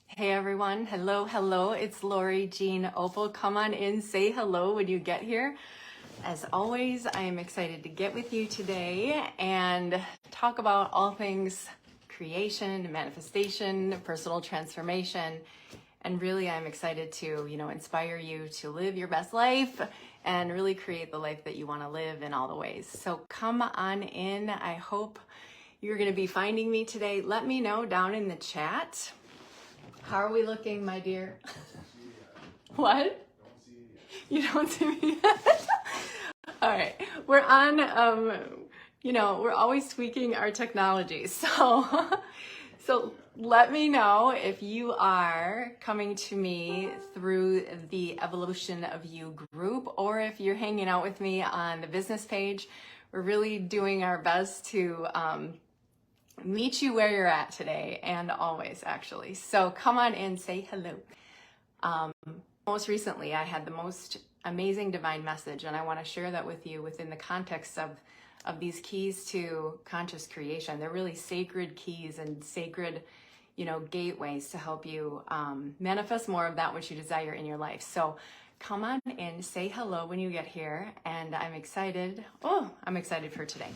Hey everyone, hello, it's Lori Jean Opal. Come on in, say hello when you get here. As always, I am excited to get with you today and talk about all things creation, manifestation, personal transformation. And really, I'm excited to, inspire you to live your best life and really create the life that you want to live in all the ways. So come on in. I hope you're going to be finding me today. Let me know down in the chat. How are we looking, my dear? What? You don't see me yet? All right. We're on, we're always tweaking our technology. So let me know if you are coming to me through the Evolution of You group, or if you're hanging out with me on the business page. We're really doing our best to meet you where you're at today and always, actually. So come on in, say hello. Most recently, I had the most amazing divine message, and I want to share that with you within the context of these keys to conscious creation. They're really sacred keys and sacred, gateways to help you manifest more of that which you desire in your life. So come on in, say hello when you get here, and I'm excited. Oh, I'm excited for today.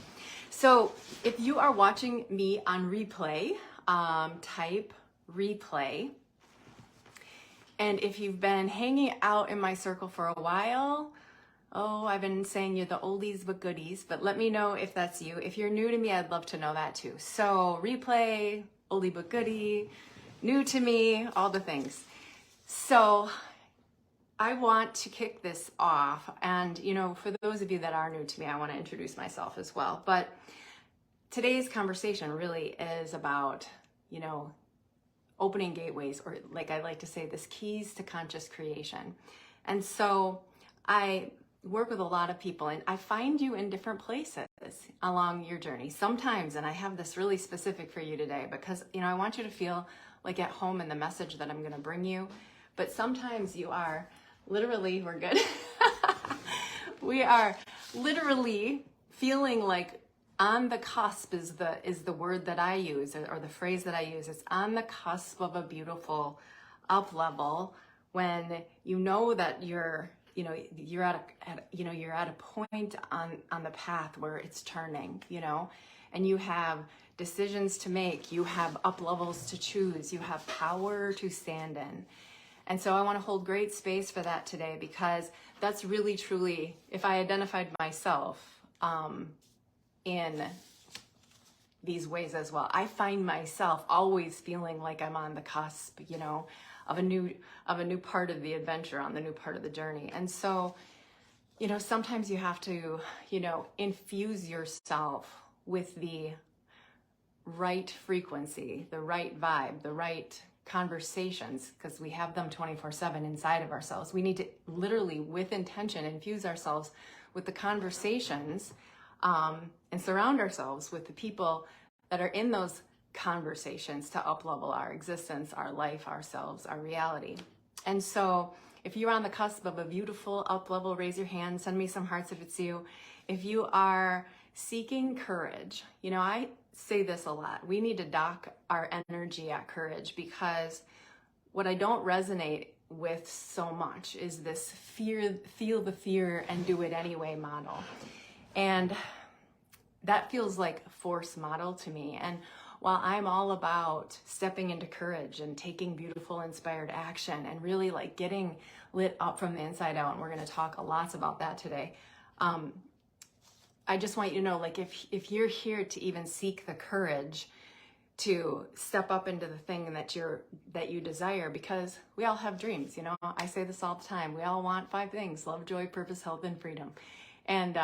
So if you are watching me on replay, type replay. And if you've been hanging out in my circle for a while, I've been saying you're the oldies but goodies, but let me know if that's you. If you're new to me, I'd love to know that too. So replay, oldie but goodie, new to me, all the things. So I want to kick this off, and for those of you that are new to me, I want to introduce myself as well. But today's conversation really is about, opening gateways, or like I like to say, this keys to conscious creation. And so I work with a lot of people, and I find you in different places along your journey sometimes. And I have this really specific for you today because, I want you to feel like at home in the message that I'm going to bring you. But sometimes you are literally, we're good. We are literally feeling like on the cusp is the word that I use, or the phrase that I use. It's on the cusp of a beautiful up level, when you know that you're at a point on the path where it's turning, and you have decisions to make, you have up levels to choose, you have power to stand in. And so I want to hold great space for that today, because that's really, truly, if I identified myself in these ways as well, I find myself always feeling like I'm on the cusp, of a new part of the adventure, on the new part of the journey. And so, sometimes you have to, infuse yourself with the right frequency, the right vibe, the right conversations, because we have them 24/7 inside of ourselves. We need to literally, with intention, infuse ourselves with the conversations and surround ourselves with the people that are in those conversations to up-level our existence, our life, ourselves, our reality. And so if you're on the cusp of a beautiful up-level, raise your hand, send me some hearts if it's you. If you are seeking courage, I say this a lot, we need to dock our energy at courage, because what I don't resonate with so much is this feel the fear and do it anyway model. And that feels like a force model to me. And while I'm all about stepping into courage and taking beautiful, inspired action and really like getting lit up from the inside out, and we're going to talk lots about that today, I just want you to know, like, if you're here to even seek the courage to step up into the thing that you desire, because we all have dreams, I say this all the time. We all want 5 things: love, joy, purpose, health, and freedom. And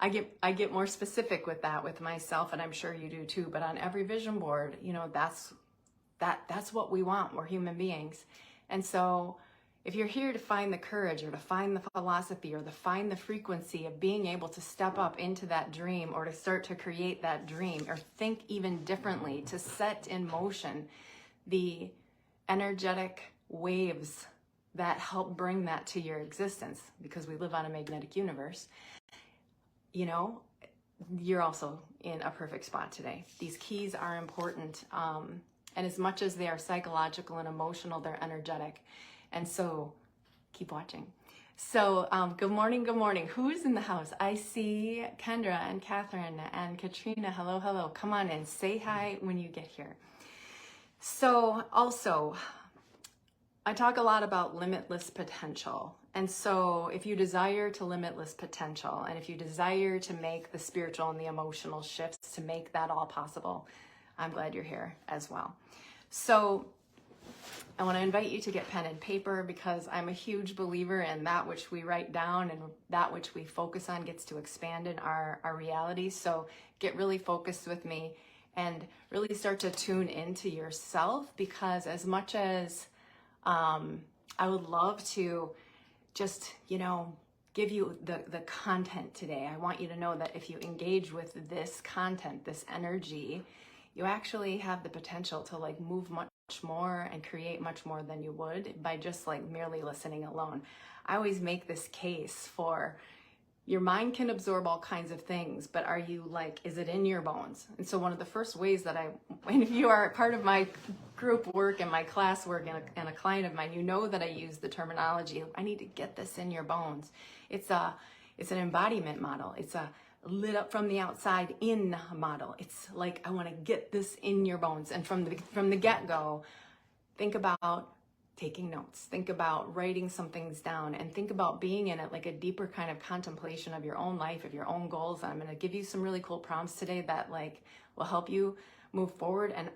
I get more specific with that with myself, and I'm sure you do too. But on every vision board, that's what we want. We're human beings. And so if you're here to find the courage, or to find the philosophy, or to find the frequency of being able to step up into that dream, or to start to create that dream, or think even differently, to set in motion the energetic waves that help bring that to your existence, because we live on a magnetic universe, you're also in a perfect spot today. These keys are important And as much as they are psychological and emotional, they're energetic. And so keep watching. So good morning, good morning. Who's in the house? I see Kendra and Catherine and Katrina. Hello, hello. Come on in. Say hi when you get here. So also, I talk a lot about limitless potential. And so if you desire to limitless potential, and if you desire to make the spiritual and the emotional shifts to make that all possible, I'm glad you're here as well. So I want to invite you to get pen and paper, because I'm a huge believer in that which we write down and that which we focus on gets to expand in our reality. So get really focused with me and really start to tune into yourself, because as much as I would love to just, give you the content today, I want you to know that if you engage with this content, this energy, you actually have the potential to move much more and create much more than you would by just merely listening alone. I always make this case for your mind can absorb all kinds of things, but are you is it in your bones? And so one of the first ways that and if you are part of my group work and my class work and a client of mine, you know that I use the terminology, I need to get this in your bones. It's an embodiment model. It's a lit up from the outside in model. It's I want to get this in your bones. And from the get-go, think about taking notes. Think about writing some things down, and think about being in it a deeper kind of contemplation of your own life, of your own goals. And I'm going to give you some really cool prompts today that will help you move forward and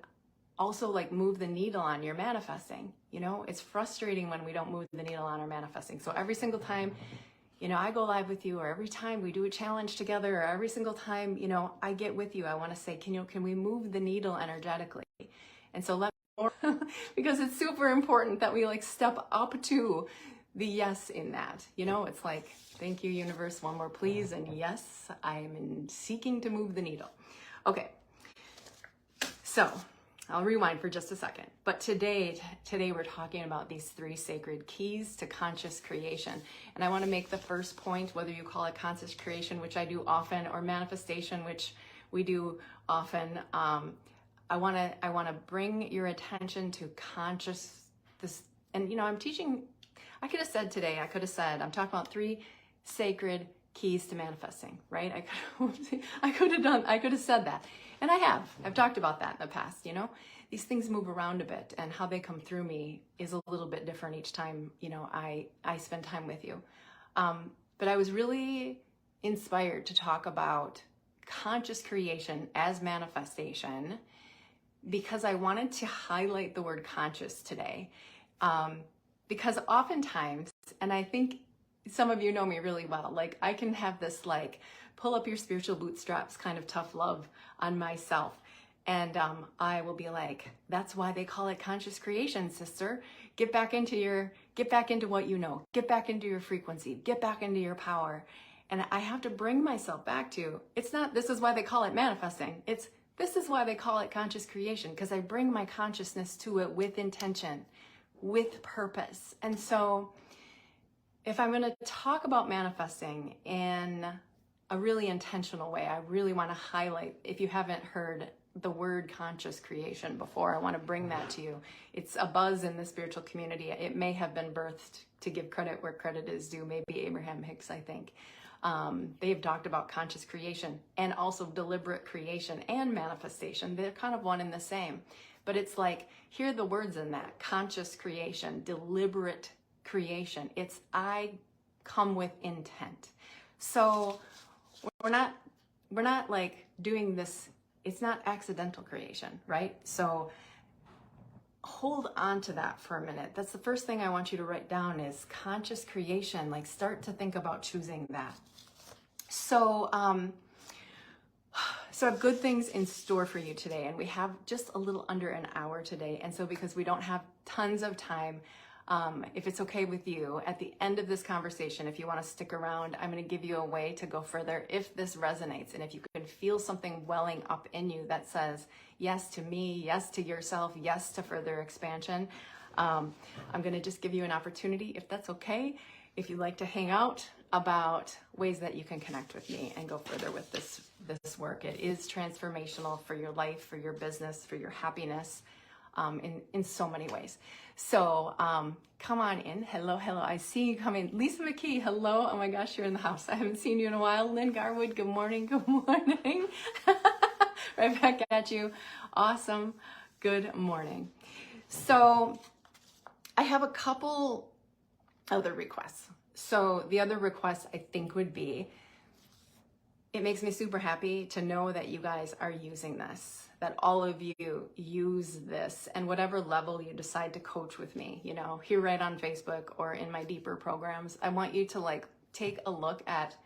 also move the needle on your manifesting. It's frustrating when we don't move the needle on our manifesting. So every single time I go live with you, or every time we do a challenge together, or every single time, I get with you, I want to say, can we move the needle energetically? And so because it's super important that we step up to the yes in that. It's thank you, universe, one more please. And yes, I am seeking to move the needle. Okay. So I'll rewind for just a second. But today we're talking about these 3 sacred keys to conscious creation. And I want to make the first point, whether you call it conscious creation, which I do often, or manifestation, which we do often. I want to bring your attention to this. And I'm teaching. I could have said I'm talking about 3 sacred keys to manifesting, right? I could have said that. And I've talked about that in the past. These things move around a bit, and how they come through me is a little bit different each time, I spend time with you. But I was really inspired to talk about conscious creation as manifestation, because I wanted to highlight the word conscious today. Because oftentimes, and I think some of you know me really well, I can have this pull up your spiritual bootstraps kind of tough love on myself. And I will be that's why they call it conscious creation, sister. Get back into what you know. Get back into your frequency. Get back into your power. And I have to bring myself back to, it's not, this is why they call it manifesting. This is why they call it conscious creation, because I bring my consciousness to it with intention, with purpose. And so if I'm going to talk about manifesting in a really intentional way, I really want to highlight, if you haven't heard the word conscious creation before, I want to bring that to you. It's a buzz in the spiritual community. It may have been birthed, to give credit where credit is due, maybe Abraham Hicks, I think. They've talked about conscious creation and also deliberate creation and manifestation. They're kind of one and the same. But it's hear the words in that: conscious creation, deliberate creation. It's I come with intent. So we're not doing this. It's not accidental creation, right? So hold on to that for a minute. That's the first thing I want you to write down, is conscious creation. Start to think about choosing that. So, so I have good things in store for you today, and we have just a little under an hour today. And so because we don't have tons of time, if it's okay with you, at the end of this conversation, if you want to stick around, I'm going to give you a way to go further if this resonates. And if you can feel something welling up in you that says, yes to me, yes to yourself, yes to further expansion, I'm going to just give you an opportunity, if that's okay, if you'd like to hang out, about ways that you can connect with me and go further with this work. It is transformational for your life, for your business, for your happiness. in so many ways. So come on in. Hello, hello. I see you coming. Lisa McKee, hello. Oh my gosh, you're in the house. I haven't seen you in a while. Lynn Garwood, good morning. Good morning. Right back at you. Awesome. Good morning. So I have a couple other requests. So the other request I think would be, it makes me super happy to know that you guys are using this, that all of you use this, and whatever level you decide to coach with me, you know, here right on Facebook or in my deeper programs, I want you to like take a look at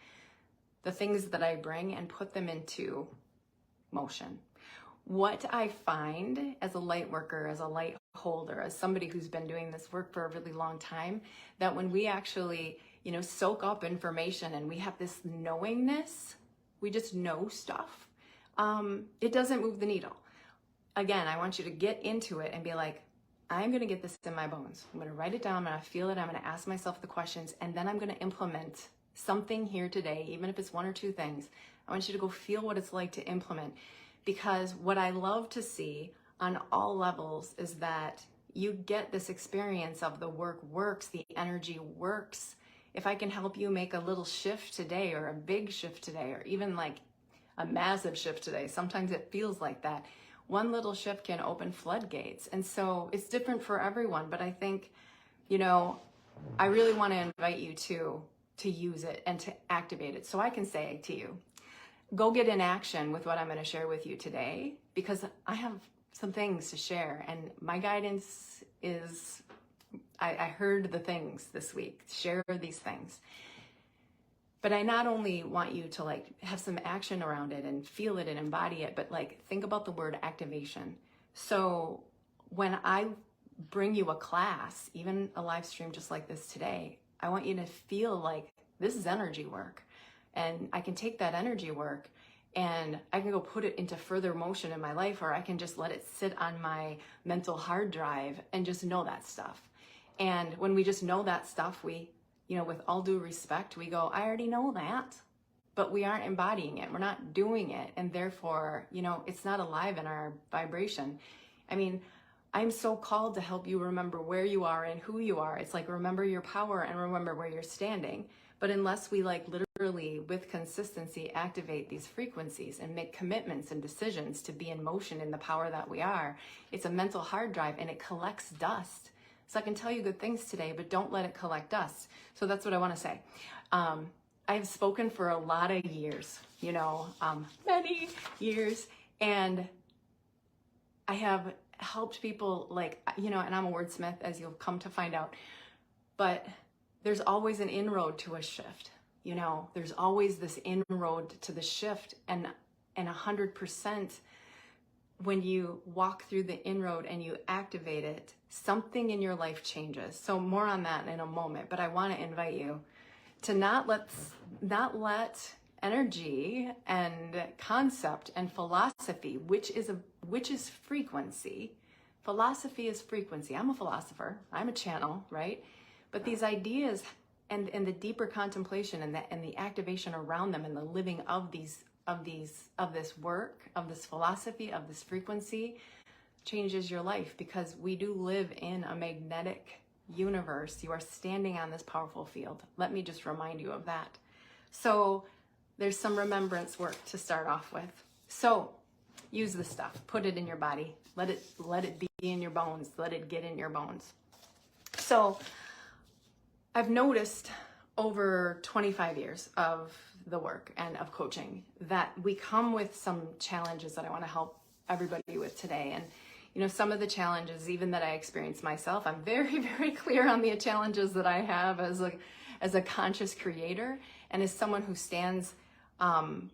the things that I bring and put them into motion. What I find as a light worker, as a light holder, as somebody who's been doing this work for a really long time, that when we actually, you know, soak up information and we have this knowingness, we just know stuff, it doesn't move the needle. Again, I want you to get into it and be like, I'm going to get this in my bones. I'm going to write it down. I'm going to feel it. I'm going to ask myself the questions, and then I'm going to implement something here today, even if it's one or two things. I want you to go feel what it's like to implement, because what I love to see on all levels is that you get this experience of the work works, the energy works. If I can help you make a little shift today, or a big shift today, or even like a massive shift today, sometimes it feels like that. One little shift can open floodgates. And so it's different for everyone. But I think, you know, I really want to invite you to use it and to activate it. So I can say to you, go get in action with what I'm going to share with you today, because I have some things to share. And my guidance is, I heard the things this week, share these things. But I not only want you to like have some action around it and feel it and embody it, but like think about the word activation. So when I bring you a class, even a live stream just like this today, I want you to feel like this is energy work. And I can take that energy work and I can go put it into further motion in my life, or I can just let it sit on my mental hard drive and just know that stuff. And when we just know that stuff, we, you know, with all due respect, we go, I already know that, but we aren't embodying it. We're not doing it. And therefore, you know, it's not alive in our vibration. I mean, I'm so called to help you remember where you are and who you are. It's like, remember your power and remember where you're standing. But unless we like literally with consistency activate these frequencies and make commitments and decisions to be in motion in the power that we are, it's a mental hard drive and it collects dust. So I can tell you good things today, but don't let it collect dust. So that's what I want to say. I've spoken for a lot of years, you know, many years, and I have helped people like, you know, and I'm a wordsmith, as you'll come to find out, but there's always an inroad to a shift. You know, there's always this inroad to the shift, and 100%. When you walk through the inroad and you activate it, something in your life changes. So more on that in a moment, but I want to invite you to not let energy and concept and philosophy, which is frequency. Philosophy is frequency. I'm a philosopher. I'm a channel, right? But these ideas and the deeper contemplation and the activation around them and the living of this work, of this philosophy, of this frequency changes your life, because we do live in a magnetic universe. You are standing on this powerful field. Let me just remind you of that. So there's some remembrance work to start off with. So use the stuff, put it in your body, let it be in your bones, let it get in your bones. So I've noticed over 25 years of the work and of coaching that we come with some challenges that I want to help everybody with today. And, you know, some of the challenges even that I experienced myself, I'm very, very clear on the challenges that I have as a conscious creator and as someone who stands on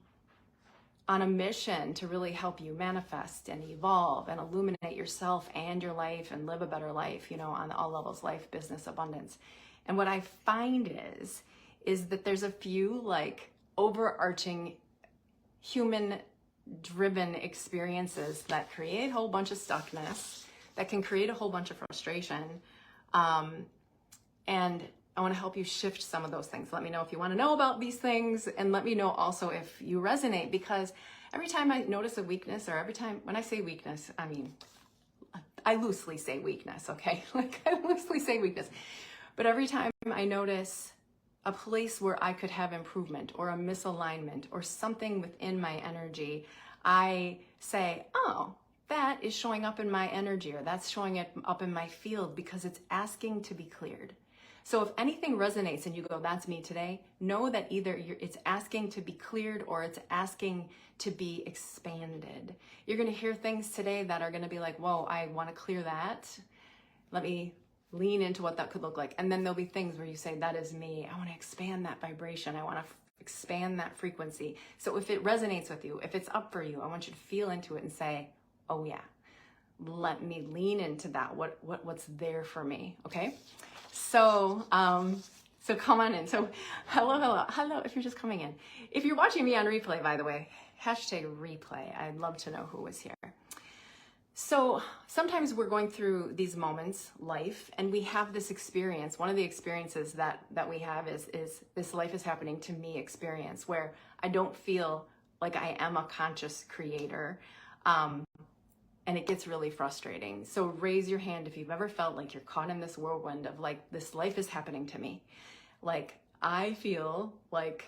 a mission to really help you manifest and evolve and illuminate yourself and your life and live a better life, you know, on all levels, life, business, abundance. And what I find is that there's a few like overarching human driven experiences that create a whole bunch of stuckness, that can create a whole bunch of frustration. And I want to help you shift some of those things. Let me know if you want to know about these things, and let me know also if you resonate, because every time I notice a weakness, or every time when I say weakness, I mean I loosely say weakness, okay? Like I loosely say weakness. But every time I notice a place where I could have improvement or a misalignment or something within my energy, I say, oh, that is showing up in my energy, or that's showing up in my field because it's asking to be cleared. So if anything resonates and you go, that's me today, know that either it's asking to be cleared or it's asking to be expanded. You're going to hear things today that are going to be like, whoa, I want to clear that. Let me lean into what that could look like. And then there'll be things where you say, that is me. I want to expand that vibration. I want to expand that frequency. So if it resonates with you, if it's up for you, I want you to feel into it and say, oh yeah, let me lean into that. What's there for me? Okay. So come on in. So hello. If you're just coming in, if you're watching me on replay, by the way, #replay. I'd love to know who was here. So sometimes we're going through these moments, life, and we have this experience. One of the experiences that we have is this life is happening to me experience, where I don't feel like I am a conscious creator. And it gets really frustrating. So raise your hand if you've ever felt like you're caught in this whirlwind of like, this life is happening to me. Like, I feel like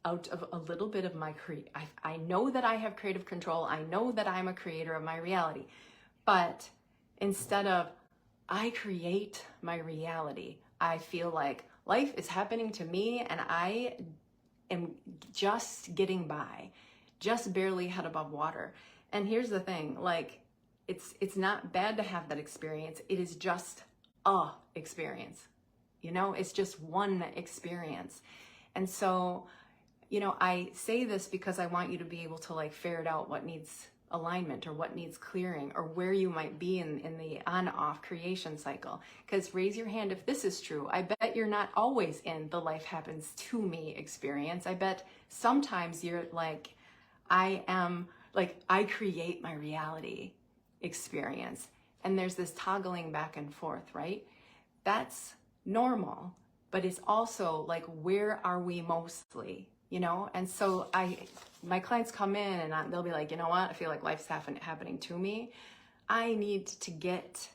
out of a little bit of my I know that I have creative control. I know that I'm a creator of my reality. But instead of I create my reality, I feel like life is happening to me and I am just getting by, just barely head above water. And here's the thing, like, it's not bad to have that experience. It is just a experience. You know, it's just one experience. And so, you know, I say this because I want you to be able to like ferret out what needs alignment or what needs clearing or where you might be in the on-off creation cycle. Because raise your hand if this is true. I bet you're not always in the life happens to me experience. I bet sometimes you're like, I create my reality experience. And there's this toggling back and forth, right? That's normal, but it's also like, where are we mostly, you know? And so my clients come in and they'll be like, you know what? I feel like life's happening to me. I need to get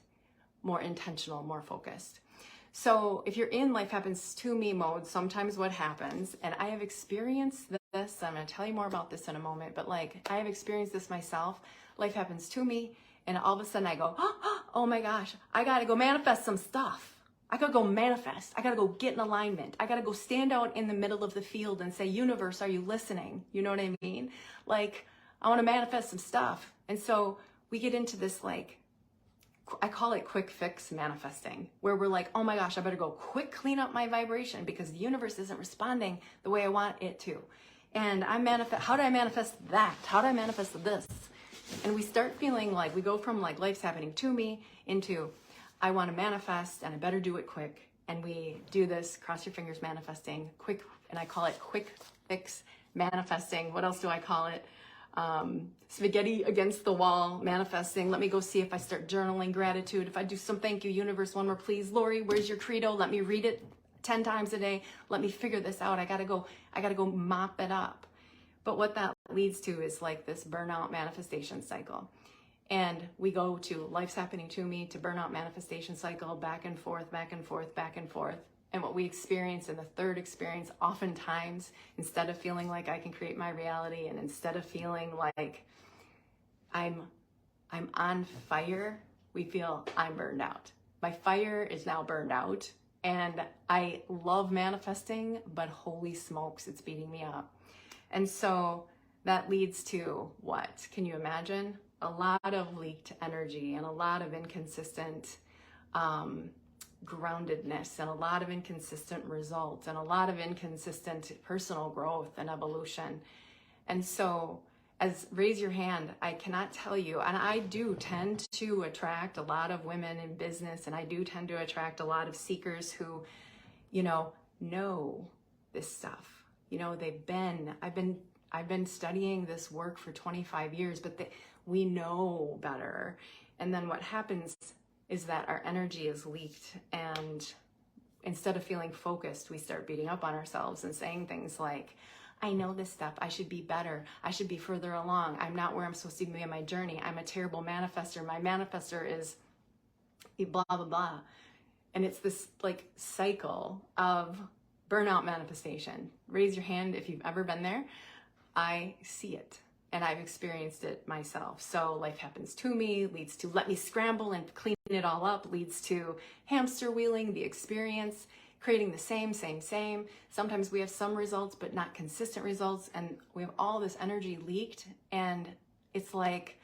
more intentional, more focused. So if you're in life happens to me mode, sometimes what happens, and I have experienced this, I'm going to tell you more about this in a moment, but like I have experienced this myself. Life happens to me and all of a sudden I go, oh my gosh, I got to go manifest some stuff. I got to go manifest. I got to go get in alignment. I got to go stand out in the middle of the field and say, universe, are you listening? You know what I mean? Like, I want to manifest some stuff. And so we get into this, like, I call it quick fix manifesting, where we're like, oh my gosh, I better go quick clean up my vibration because the universe isn't responding the way I want it to. And how do I manifest that? How do I manifest this? And we start feeling like we go from like life's happening to me into I want to manifest and I better do it quick. And we do this, cross your fingers manifesting, quick, and I call it quick fix manifesting. What else do I call it? Spaghetti against the wall manifesting. Let me go see if I start journaling gratitude. If I do some thank you, universe, one more please. Lori, where's your credo? Let me read it 10 times a day. Let me figure this out. I gotta go mop it up. But what that leads to is like this burnout manifestation cycle. And we go to life's happening to me to burnout manifestation cycle, back and forth, back and forth, back and forth. And what we experience in the third experience, oftentimes, instead of feeling like I can create my reality and instead of feeling like I'm on fire, we feel I'm burned out. My fire is now burned out and I love manifesting, but holy smokes, it's beating me up. And so that leads to what? Can you imagine? A lot of leaked energy and a lot of inconsistent groundedness and a lot of inconsistent results and a lot of inconsistent personal growth and evolution. And so as raise your hand, I cannot tell you, and I do tend to attract a lot of women in business and I do tend to attract a lot of seekers who, you know this stuff. You know, I've been studying this work for 25 years, but we know better. And then what happens is that our energy is leaked, and instead of feeling focused, we start beating up on ourselves and saying things like, I know this stuff, I should be better, I should be further along, I'm not where I'm supposed to be in my journey, I'm a terrible manifester, my manifester is blah, blah, blah. And it's this like cycle of burnout manifestation. Raise your hand if you've ever been there. I see it and I've experienced it myself. So life happens to me, leads to let me scramble and clean it all up, leads to hamster wheeling the experience, creating the same. Sometimes we have some results, but not consistent results. And we have all this energy leaked. And it's like,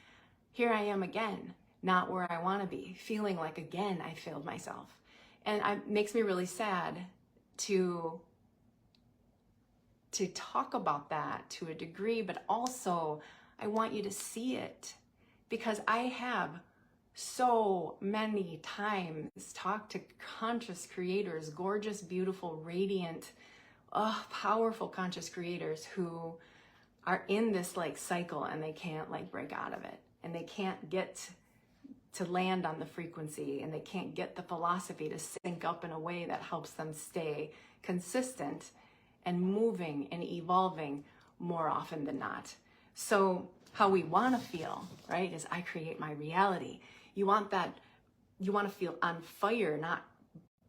here I am again, not where I want to be, feeling like again, I failed myself. And it makes me really sad to talk about that to a degree, but also I want you to see it, because I have so many times talked to conscious creators, gorgeous, beautiful, radiant, powerful conscious creators who are in this like cycle and they can't like break out of it, and they can't get to land on the frequency, and they can't get the philosophy to sync up in a way that helps them stay consistent and moving and evolving more often than not. So how we want to feel, right, is I create my reality. You want to feel on fire, not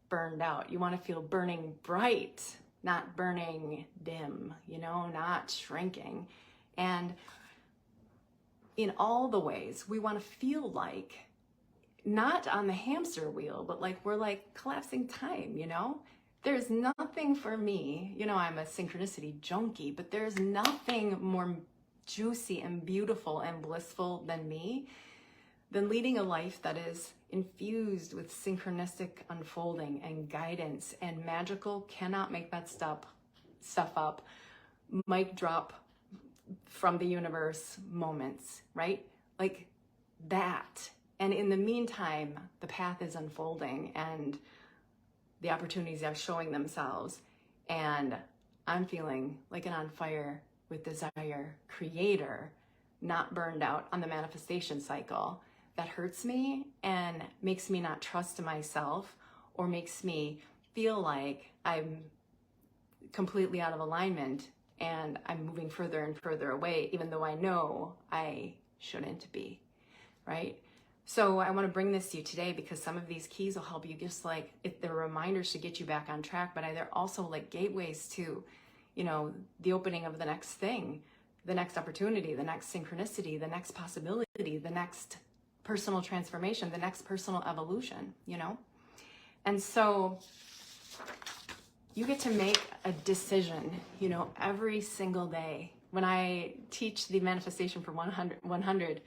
burned out. You want to feel burning bright, not burning dim, not shrinking. And in all the ways, we want to feel like not on the hamster wheel, but like we're like collapsing time, There's nothing for me, I'm a synchronicity junkie, but there's nothing more juicy and beautiful and blissful than me, than leading a life that is infused with synchronistic unfolding and guidance and magical, cannot make that stuff up, mic drop from the universe moments, right? Like that. And in the meantime, the path is unfolding and the opportunities are showing themselves, and I'm feeling like an on fire with desire creator, not burned out on the manifestation cycle that hurts me and makes me not trust myself, or makes me feel like I'm completely out of alignment and I'm moving further and further away, even though I know I shouldn't be, right? So I want to bring this to you today because some of these keys will help you, just like they're reminders to get you back on track, but they're also like gateways to, the opening of the next thing, the next opportunity, the next synchronicity, the next possibility, the next personal transformation, the next personal evolution, And so you get to make a decision, every single day. When I teach the manifestation for 100,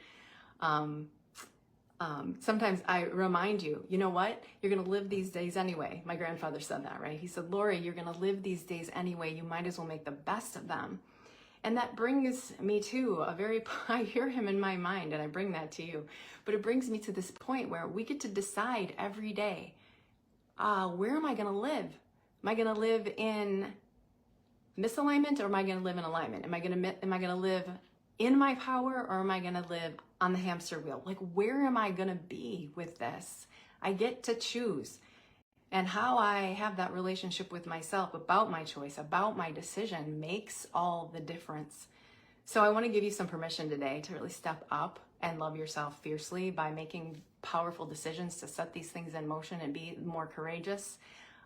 sometimes I remind you, you know what? You're going to live these days anyway. My grandfather said that, right? He said, Lori, you're going to live these days anyway. You might as well make the best of them. And that brings me to I hear him in my mind, and I bring that to you. But it brings me to this point where we get to decide every day, where am I going to live? Am I going to live in misalignment, or am I going to live in alignment? Am I going to live in my power, or am I going to live on the hamster wheel? Like, where am I going to be with this? I get to choose. And how I have that relationship with myself about my choice, about my decision, makes all the difference. So I want to give you some permission today to really step up and love yourself fiercely by making powerful decisions to set these things in motion and be more courageous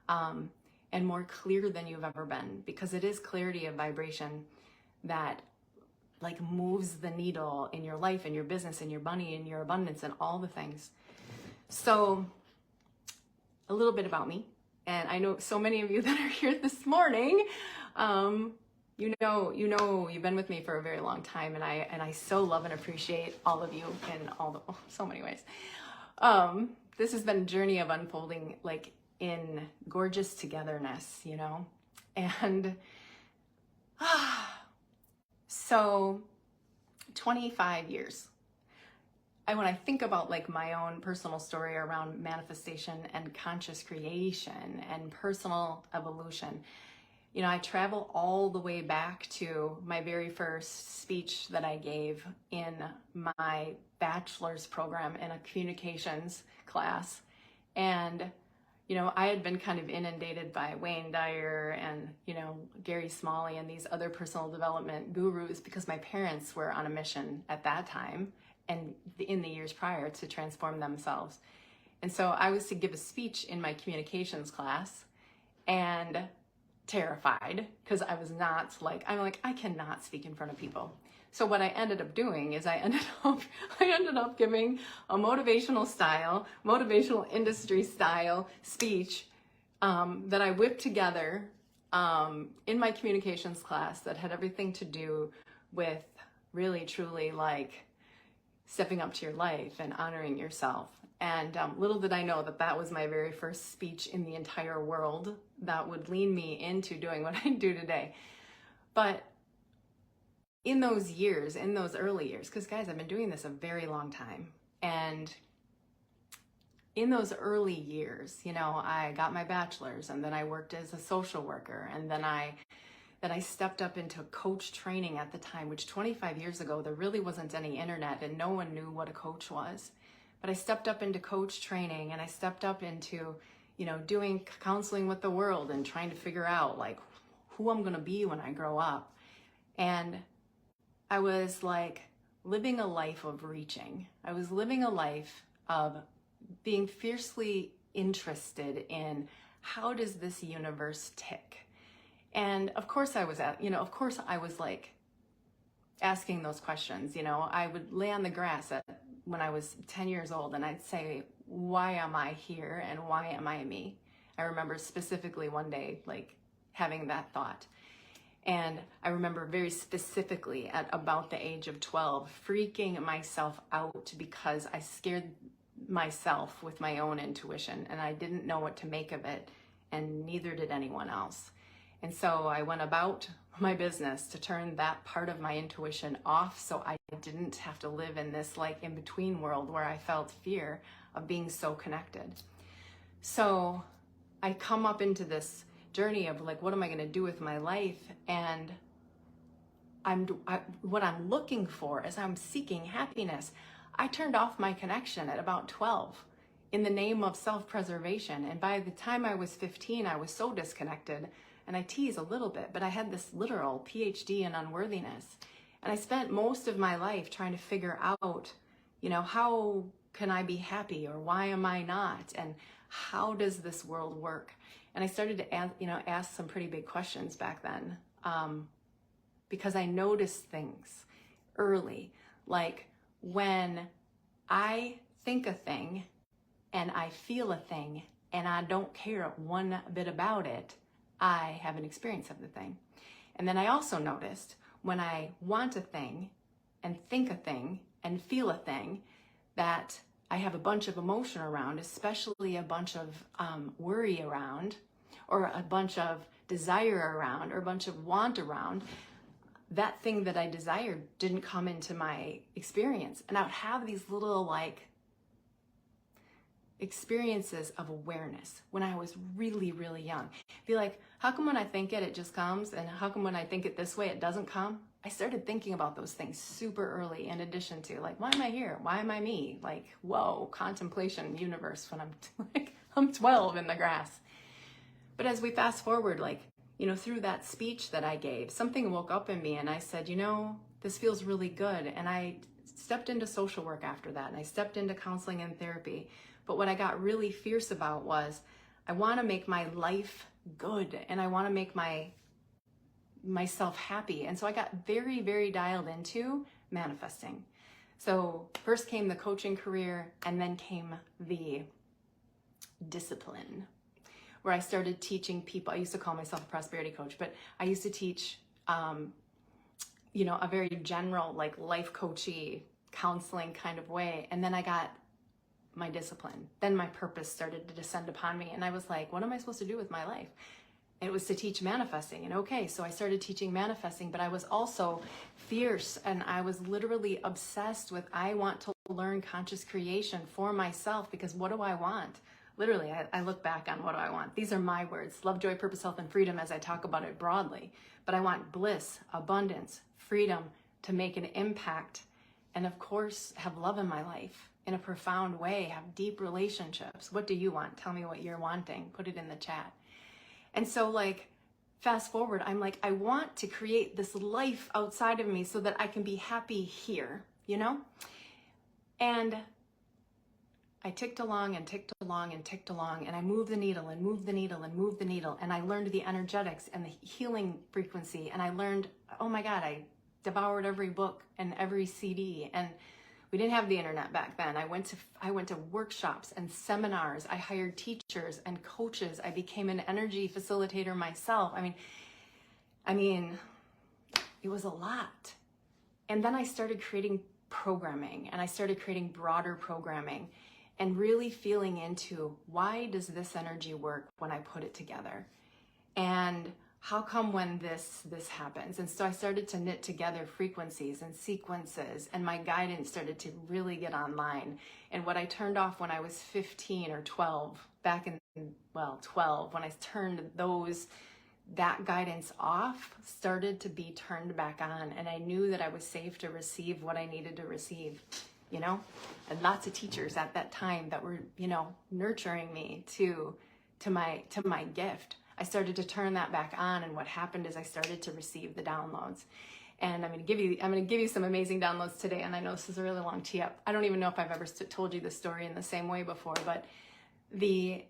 and more clear than you've ever been, because it is clarity of vibration that like moves the needle in your life, in your business, in your money, in your abundance, and all the things. So a little bit about me, and I know so many of you that are here this morning, you've been with me for a very long time, and I so love and appreciate all of you in so many ways. This has been a journey of unfolding like in gorgeous togetherness, and so 25 years. And when I think about like my own personal story around manifestation and conscious creation and personal evolution, I travel all the way back to my very first speech that I gave in my bachelor's program in a communications class. And, I had been kind of inundated by Wayne Dyer and, Gary Smalley and these other personal development gurus, because my parents were on a mission at that time and in the years prior to transform themselves. And so I was to give a speech in my communications class, and terrified because I was not like, I'm like, I cannot speak in front of people. So what I ended up doing is I ended up giving a motivational industry style speech that I whipped together in my communications class that had everything to do with really, truly like stepping up to your life and honoring yourself. And little did I know that that was my very first speech in the entire world that would lean me into doing what I do today. But in those years, in those early years, because guys, I've been doing this a very long time. And in those early years, you know, I got my bachelor's, and then I worked as a social worker, and then I stepped up into coach training at the time, which 25 years ago, there really wasn't any internet and no one knew what a coach was. But I stepped up into coach training, and I stepped up into, you know, doing counseling with the world and trying to figure out like who I'm going to be when I grow up. And I was like living a life of reaching. I was living a life of being fiercely interested in how does this universe tick? And of course I was like asking those questions. You know, I would lay on the grass when I was 10 years old, and I'd say, why am I here and why am I me? I remember specifically one day like having that thought. And I remember very specifically at about the age of 12 freaking myself out because I scared myself with my own intuition, and I didn't know what to make of it, and neither did anyone else. And so I went about my business to turn that part of my intuition off, so I didn't have to live in this like in-between world where I felt fear of being so connected. So I come up into this journey of like, what am I going to do with my life? And what I'm looking for as I'm seeking happiness, I turned off my connection at about 12 in the name of self-preservation. And by the time I was 15, I was so disconnected. And I tease a little bit, but I had this literal PhD in unworthiness. And I spent most of my life trying to figure out, you know, how can I be happy, or why am I not? And how does this world work? And I started to ask some pretty big questions back then, because I noticed things early, like when I think a thing and I feel a thing and I don't care one bit about it, I have an experience of the thing. And then I also noticed when I want a thing and think a thing and feel a thing, that I have a bunch of emotion around, especially a bunch of worry around, or a bunch of desire around, or a bunch of want around. That thing that I desired didn't come into my experience. And I would have these little like experiences of awareness when I was really, really young. Be like, how come when I think it just comes? And how come when I think it this way, it doesn't come? I started thinking about those things super early, in addition to like, why am I here? Why am I me? Like, whoa, contemplation universe when I'm 12 in the grass. But as we fast forward, like, you know, through that speech that I gave, something woke up in me and I said, you know, this feels really good. And I stepped into social work after that, and I stepped into counseling and therapy. But what I got really fierce about was I want to make my life good, and I want to make myself happy. And so I got very, very dialed into manifesting. So first came the coaching career, and then came the discipline, where I started teaching people. I used to call myself a prosperity coach, but I used to teach, you know, a very general, like life coachy, counseling kind of way. And then I got my discipline. Then my purpose started to descend upon me. And I was like, what am I supposed to do with my life? And it was to teach manifesting. And okay, so I started teaching manifesting, but I was also fierce, and I was literally obsessed with, I want to learn conscious creation for myself, because what do I want? Literally, I look back on what do I want. These are my words: love, joy, purpose, health, and freedom, as I talk about it broadly. But I want bliss, abundance, freedom, to make an impact, and of course, have love in my life in a profound way, have deep relationships. What do you want? Tell me what you're wanting. Put it in the chat. And so like, fast forward, I'm like, I want to create this life outside of me so that I can be happy here, you know? And I ticked along and ticked along and ticked along, and I moved the needle and moved the needle and moved the needle, and I learned the energetics and the healing frequency, and I learned, oh my God, I devoured every book and every CD, and we didn't have the internet back then. I went to workshops and seminars. I hired teachers and coaches. I became an energy facilitator myself. I mean, it was a lot. And then I started creating programming, and I started creating broader programming and really feeling into, why does this energy work when I put it together? And how come when this happens? And so I started to knit together frequencies and sequences, and my guidance started to really get online. And what I turned off when I was 15 or 12, 12, when I turned that guidance off, started to be turned back on, and I knew that I was safe to receive what I needed to receive, and lots of teachers at that time that were, nurturing me to my gift. I started to turn that back on, and what happened is I started to receive the downloads. And I'm going to give you some amazing downloads today. And I know this is a really long tee up. I don't even know if I've ever told you the story in the same way before, but the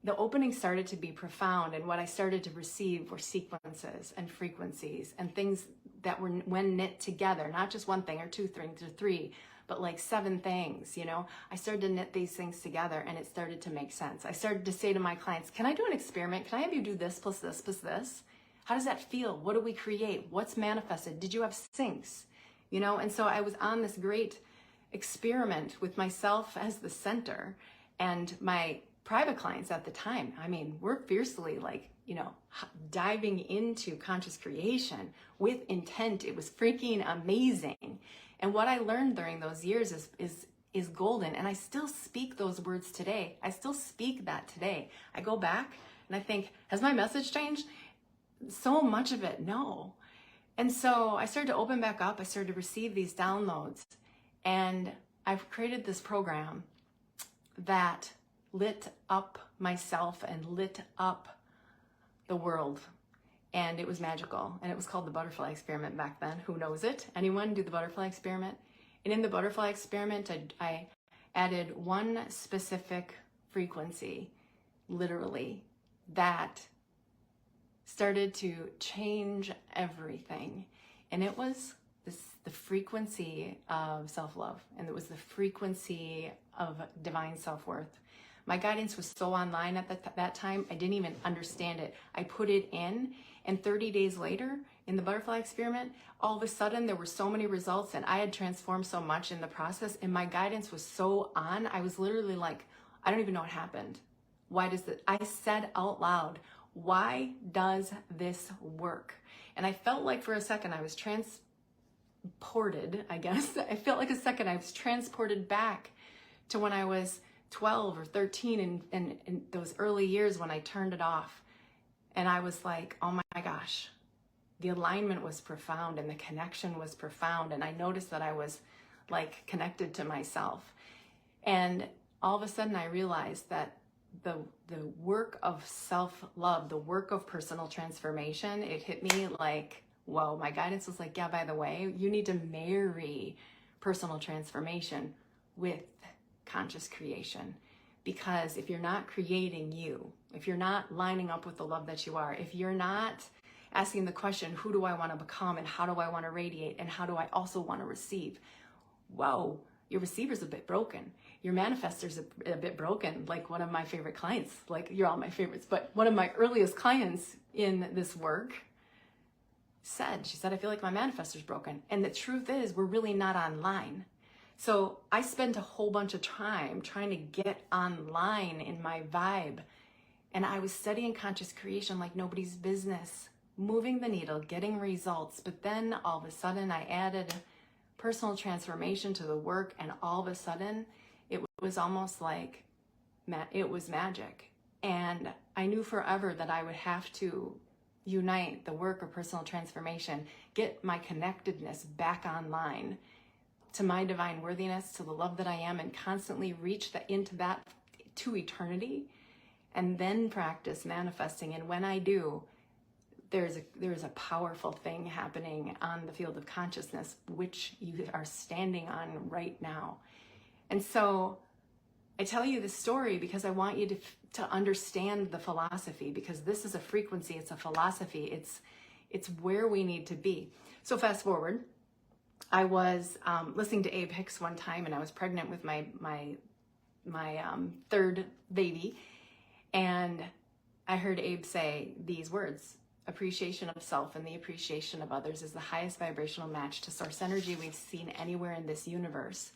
opening started to be profound, and what I started to receive were sequences and frequencies and things that were, when knit together, not just one thing or two things or three, but like 7 things, I started to knit these things together, and it started to make sense. I started to say to my clients, can I do an experiment? Can I have you do this plus this plus this? How does that feel? What do we create? What's manifested? Did you have syncs? And so I was on this great experiment with myself as the center, and my private clients at the time, we're fiercely diving into conscious creation with intent. It was freaking amazing. And what I learned during those years is golden. And I still speak those words today. I still speak that today. I go back and I think, has my message changed? So much of it, no. And so I started to open back up. I started to receive these downloads. And I've created this program that lit up myself and lit up the world. And it was magical. And it was called the Butterfly Experiment back then. Who knows it? Anyone do the Butterfly Experiment? And in the Butterfly Experiment, I added one specific frequency, literally, that started to change everything. And it was the frequency of self-love. And it was the frequency of divine self-worth. My guidance was so online at that time, I didn't even understand it. I put it in, and 30 days later, in the Butterfly Experiment, all of a sudden there were so many results, and I had transformed so much in the process, and my guidance was so on. I was literally like, I don't even know what happened. I said out loud, why does this work? And I felt like for a second I was transported, I guess. I felt like a second I was transported back to when I was 12 or 13 and in those early years when I turned it off. And I was like, oh my gosh, the alignment was profound and the connection was profound. And I noticed that I was like connected to myself. And all of a sudden I realized that the work of self-love, the work of personal transformation, it hit me like, whoa, my guidance was like, yeah, by the way, you need to marry personal transformation with conscious creation. Because if you're not creating you, if you're not lining up with the love that you are, if you're not asking the question, who do I want to become and how do I want to radiate and how do I also want to receive? Whoa, your receiver's a bit broken. Your manifestor's a bit broken. Like one of my favorite clients, like you're all my favorites, but one of my earliest clients in this work she said, I feel like my manifestor's broken. And the truth is, we're really not online. So I spent a whole bunch of time trying to get online in my vibe. And I was studying conscious creation like nobody's business, moving the needle, getting results. But then all of a sudden I added personal transformation to the work. And all of a sudden it was almost like it was magic. And I knew forever that I would have to unite the work of personal transformation, get my connectedness back online to my divine worthiness, to the love that I am, and constantly reach into that to eternity, and then practice manifesting. And when I do, there's a powerful thing happening on the field of consciousness, which you are standing on right now. And so I tell you this story because I want you to understand the philosophy, because this is a frequency, it's a philosophy, it's where we need to be. So fast forward, I was listening to Abe Hicks one time, and I was pregnant with my third baby, and I heard Abe say these words: appreciation of self and the appreciation of others is the highest vibrational match to source energy we've seen anywhere in this universe.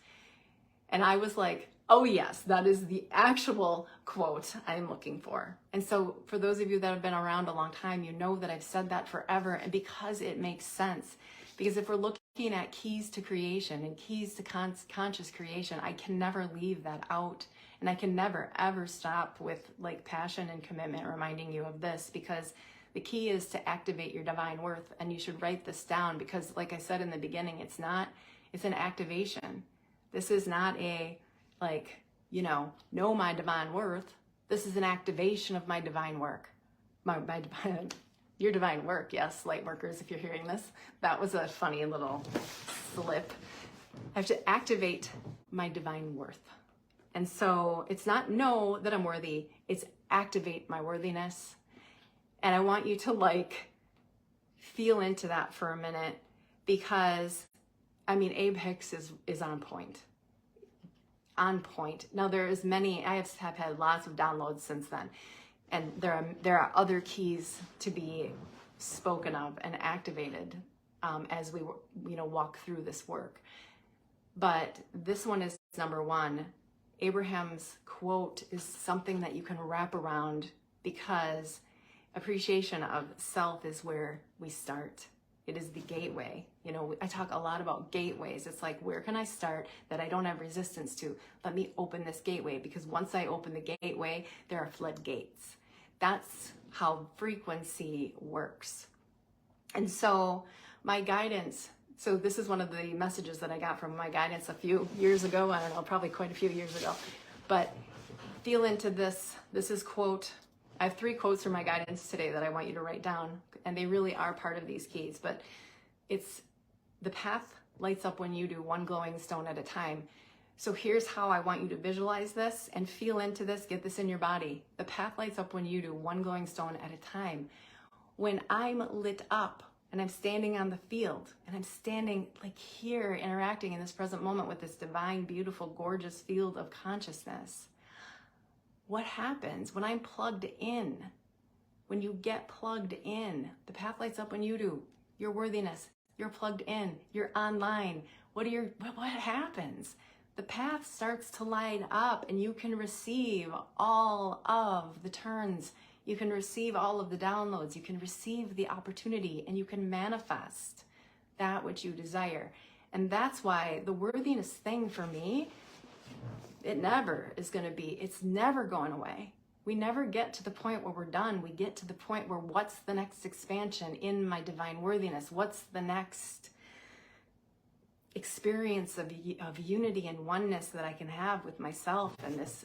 And I was like, oh yes, that is the actual quote I'm looking for. And so for those of you that have been around a long time, you know that I've said that forever, and because it makes sense. Because if we're looking at keys to creation and keys to conscious creation, I can never leave that out. And I can never, ever stop with like passion and commitment reminding you of this, because the key is to activate your divine worth. And you should write this down, because like I said in the beginning, it's an activation. This is not a, like, know my divine worth. This is an activation of my divine work. Your divine work, yes, light workers, if you're hearing this. That was a funny little slip. I have to activate my divine worth. And so it's not know that I'm worthy, it's activate my worthiness. And I want you to like feel into that for a minute, because Abe Hicks is on point. On point. Now I have had lots of downloads since then, and there are other keys to be spoken of and activated as we walk through this work. But this one is number one. Abraham's quote is something that you can wrap around, because appreciation of self is where we start. It is the gateway. I talk a lot about gateways. It's like, where can I start that I don't have resistance to? Let me open this gateway, because once I open the gateway, there are floodgates. That's how frequency works. And so my guidance, so this is one of the messages that I got from my guidance a few years ago. I don't know, probably quite a few years ago. But feel into this. This is quote. I have 3 quotes from my guidance today that I want you to write down, and they really are part of these keys. But it's, the path lights up when you do, one glowing stone at a time. So here's how I want you to visualize this and feel into this, get this in your body. The path lights up when you do, one glowing stone at a time. When I'm lit up and I'm standing on the field, and I'm standing like here, interacting in this present moment with this divine, beautiful, gorgeous field of consciousness, what happens when I'm plugged in? When you get plugged in, the path lights up when you do. Your worthiness, you're plugged in, you're online. What happens? The path starts to light up, and you can receive all of the turns. You can receive all of the downloads. You can receive the opportunity, and you can manifest that which you desire. And that's why the worthiness thing for me, it never is going to be, it's never going away. We never get to the point where we're done. We get to the point where, what's the next expansion in my divine worthiness? What's the next experience of unity and oneness that I can have with myself and this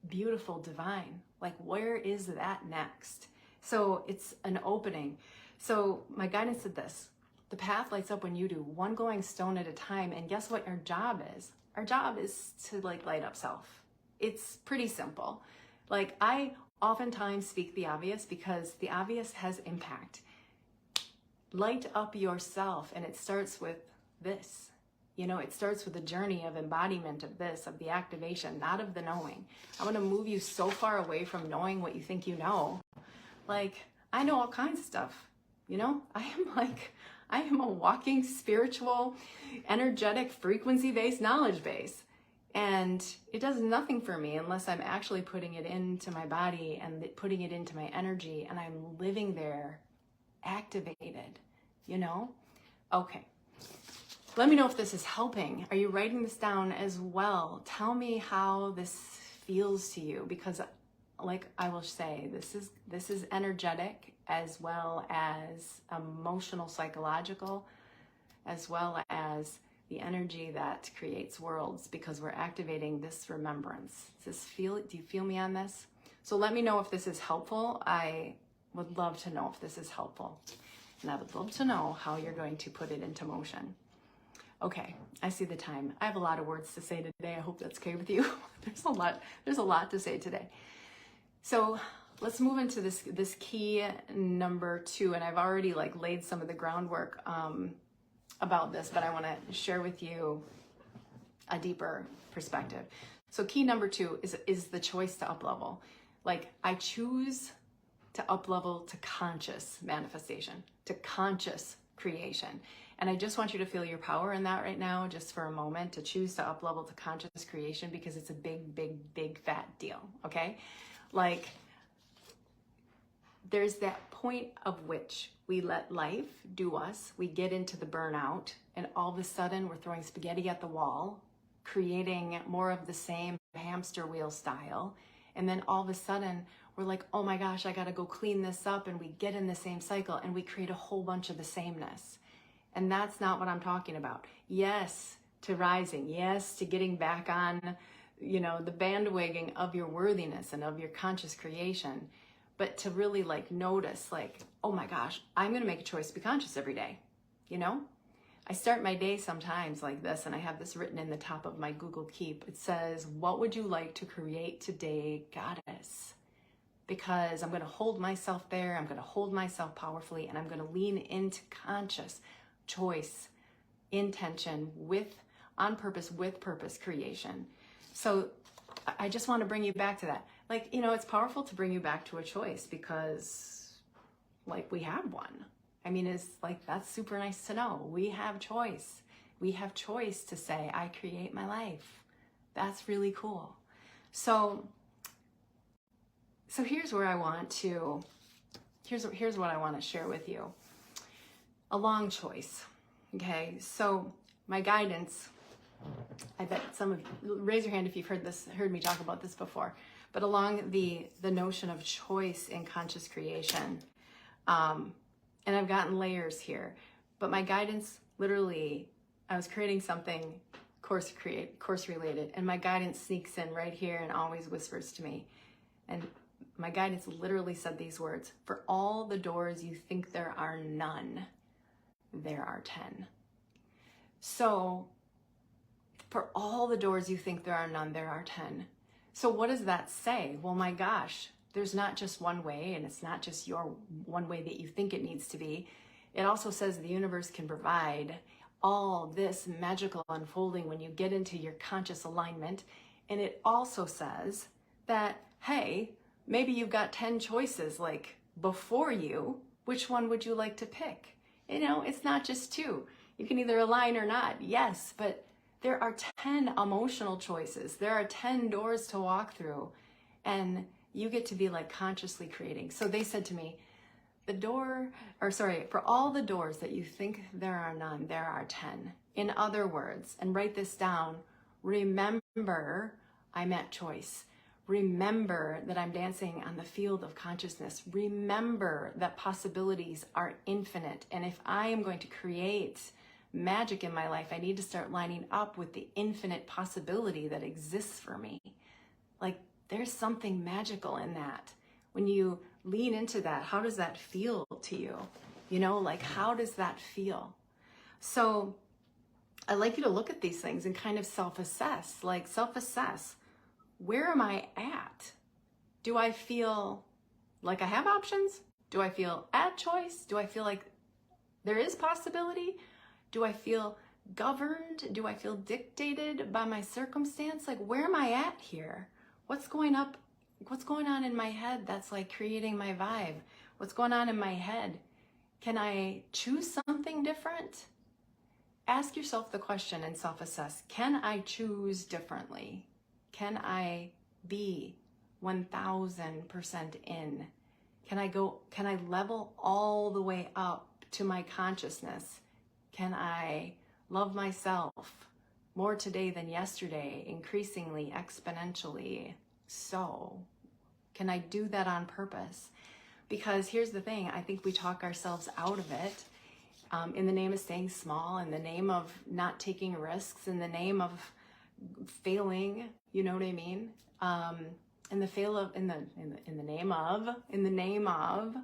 beautiful divine? Like, where is that next? So it's an opening. So my guidance said this: the path lights up when you do, one glowing stone at a time. And guess what our job is? Our job is to light up self. It's pretty simple. Like, I oftentimes speak the obvious, because the obvious has impact. Light up yourself, and it starts with this. It starts with the journey of embodiment of this, of the activation, not of the knowing. I want to move you so far away from knowing what you think you know. Like, I know all kinds of stuff. I am a walking spiritual, energetic, frequency-based knowledge base. And it does nothing for me unless I'm actually putting it into my body and putting it into my energy, and I'm living there activated, Okay. Let me know if this is helping. Are you writing this down as well? Tell me how this feels to you, because like I will say, this is energetic as well as emotional, psychological, as well as the energy that creates worlds, because we're activating this remembrance. Do you feel me on this? So let me know if this is helpful. I would love to know if this is helpful. And I would love to know how you're going to put it into motion. Okay, I see the time. I have a lot of words to say today. I hope that's okay with you. There's a lot to say today. So let's move into this key number 2, and I've already like laid some of the groundwork about this, but I want to share with you a deeper perspective. So key number 2 is the choice to up level. Like, I choose to up level to conscious manifestation, to conscious creation. And I just want you to feel your power in that right now, just for a moment, to choose to up level to conscious creation, because it's a big, big, big fat deal. Okay. Like, there's that point of which we let life do us. We get into the burnout, and all of a sudden we're throwing spaghetti at the wall, creating more of the same hamster wheel style. And then all of a sudden we're like, oh my gosh, I got to go clean this up. And we get in the same cycle and we create a whole bunch of the sameness. And that's not what I'm talking about. Yes to rising. Yes to getting back on, the bandwagon of your worthiness and of your conscious creation. But to really like notice, like, oh my gosh, I'm going to make a choice to be conscious every day. I start my day sometimes like this, and I have this written in the top of my Google Keep. It says, what would you like to create today, Goddess? Because I'm going to hold myself there. I'm going to hold myself powerfully, and I'm going to lean into conscious choice, intention, on purpose, with purpose creation. So I just want to bring you back to that. Like, it's powerful to bring you back to a choice, because like, we have one. I mean, it's like, that's super nice to know. We have choice. We have choice to say, I create my life. That's really cool. So here's what I want to share with you. A long choice. Okay. So my guidance, I bet some of you, raise your hand if you've heard me talk about this before, but along the notion of choice in conscious creation, and I've gotten layers here, but my guidance, literally, I was creating something course related, and my guidance sneaks in right here and always whispers to me. And my guidance literally said these words: for all the doors you think there are none, there are 10. So for all the doors you think there are none, there are 10. So what does that say? Well, my gosh, there's not just one way, and it's not just your one way that you think it needs to be. It also says the universe can provide all this magical unfolding when you get into your conscious alignment. And it also says that, hey, maybe you've got 10 choices like before you. Which one would you like to pick? It's not just 2. You can either align or not. Yes, but there are 10 emotional choices. There are 10 doors to walk through, and you get to be like consciously creating. So they said to me, for all the doors that you think there are none, there are 10. In other words, and write this down, remember I'm at choice. Remember that I'm dancing on the field of consciousness. Remember that possibilities are infinite. And if I am going to create magic in my life, I need to start lining up with the infinite possibility that exists for me. Like, there's something magical in that. When you lean into that, how does that feel to you? Like, how does that feel? So I'd like you to look at these things and kind of self-assess. Where am I at? Do I feel like I have options? Do I feel at choice? Do I feel like there is possibility? Do I feel governed? Do I feel dictated by my circumstance? Like, where am I at here? What's going on in my head that's like creating my vibe? What's going on in my head? Can I choose something different? Ask yourself the question and self-assess. Can I choose differently? Can I be 1000% in? Can I level all the way up to my consciousness? Can I love myself more today than yesterday, increasingly, exponentially? So, can I do that on purpose? Because here's the thing, I think we talk ourselves out of it in the name of staying small, in the name of not taking risks, in the name of failing, you know what I mean? In the name of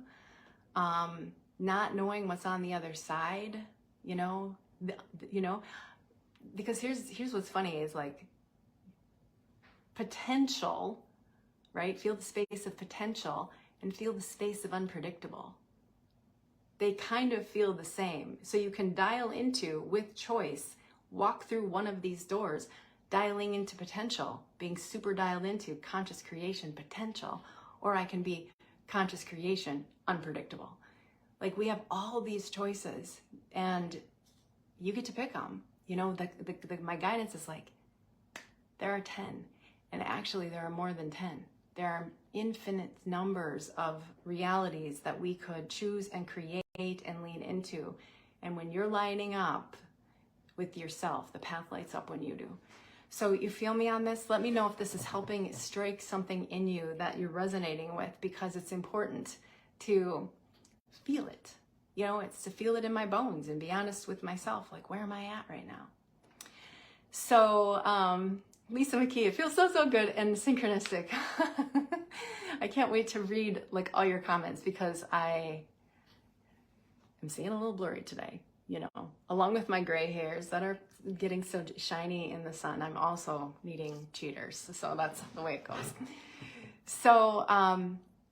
not knowing what's on the other side, because here's what's funny is like potential, right? Feel the space of potential and feel the space of unpredictable. They kind of feel the same. So you can dial into, with choice, walk through one of these doors, dialing into potential, being super dialed into conscious creation potential, or I can be conscious creation unpredictable. Like we have all these choices and you get to pick them. You know, my guidance is like, there are 10, and actually there are more than 10. There are infinite numbers of realities that we could choose and create and lean into. And when you're lining up with yourself, the path lights up when you do. So you feel me on this? Let me know if this is helping strike something in you that you're resonating with, because it's important to feel it. You know, it's to feel it in my bones and be honest with myself. Like, where am I at right now? So, Lisa McKee, it feels so good and synchronistic. I can't wait to read like all your comments, because I am seeing a little blurry today, you know, along with my gray hairs that are getting so shiny in the sun. I'm also needing cheaters. So that's the way it goes. So,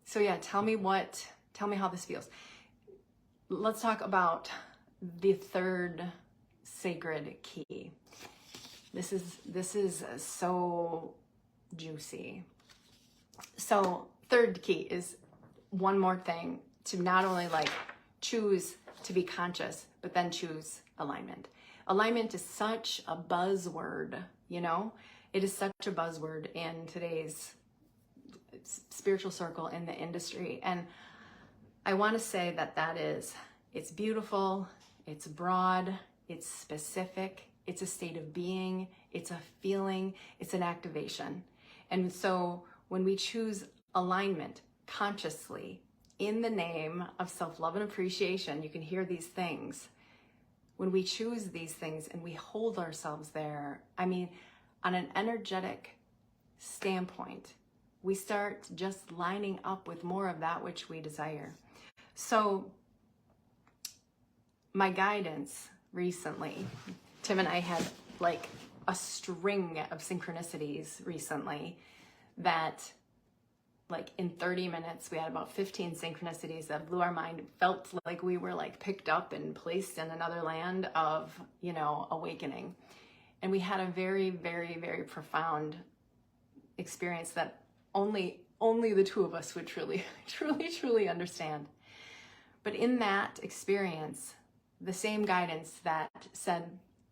so yeah, tell me how this feels. Let's talk about the third sacred key. This is so juicy. So third key is one more thing to not only like choose to be conscious, but then choose alignment. Alignment is such a buzzword, you know? It is such a buzzword in today's spiritual circle, in the industry. And I want to say that it's beautiful, it's broad, it's specific, it's a state of being, it's a feeling, it's an activation. And so when we choose alignment consciously in the name of self-love and appreciation, you can hear these things. When we choose these things and we hold ourselves there, I mean, on an energetic standpoint, we start just lining up with more of that which we desire. So my guidance recently, Tim and I had like a string of synchronicities recently that like in 30 minutes, we had about 15 synchronicities that blew our mind. It felt like we were like picked up and placed in another land of, you know, awakening. And we had a very, very, very profound experience that only the two of us would truly, truly understand. But in that experience, the same guidance that said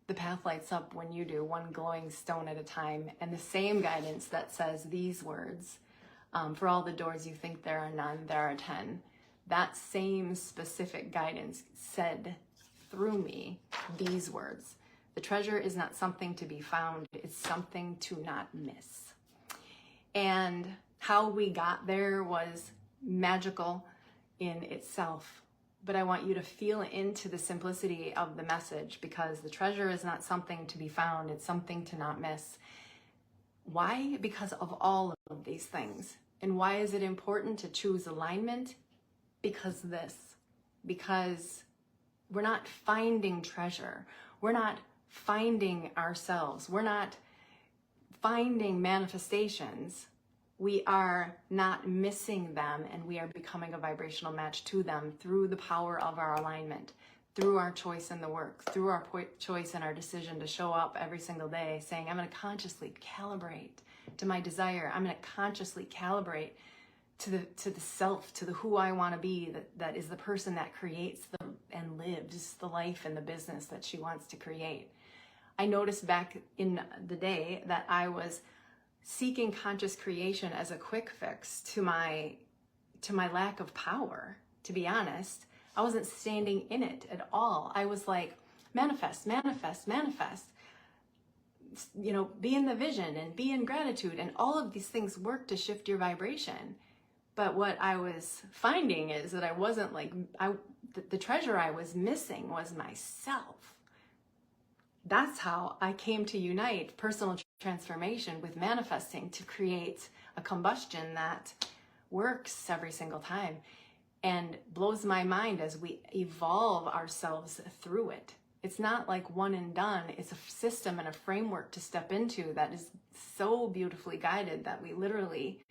the path lights up when you do, one glowing stone at a time, and the same guidance that says these words, for all the doors you think there are none, there are 10. That same specific guidance said through me these words: the treasure is not something to be found, it's something to not miss. And how we got there was magical in itself. But I want you to feel into the simplicity of the message, because the treasure is not something to be found, it's something to not miss. Why? Because of all of these things. And why is it important to choose alignment? Because we're not finding treasure. We're not finding ourselves. We're not finding manifestations. We are not missing them, and we are becoming a vibrational match to them through the power of our alignment, through our choice in the work, through our choice and our decision to show up every single day saying, I'm going to consciously calibrate to my desire. I'm going to consciously calibrate to the self, to the who I want to be, that is the person that creates and lives the life and the business that she wants to create. I noticed back in the day that I was seeking conscious creation as a quick fix to my lack of power, to be honest. I wasn't standing in it at all. I was like, manifest, manifest, manifest. You know, be in the vision and be in gratitude, and all of these things work to shift your vibration. But what I was finding is that I wasn't like, the treasure I was missing was myself. That's how I came to unite personal transformation with manifesting to create a combustion that works every single time and blows my mind as we evolve ourselves through it. It's not like one and done. It's a system and a framework to step into that is so beautifully guided that we literally,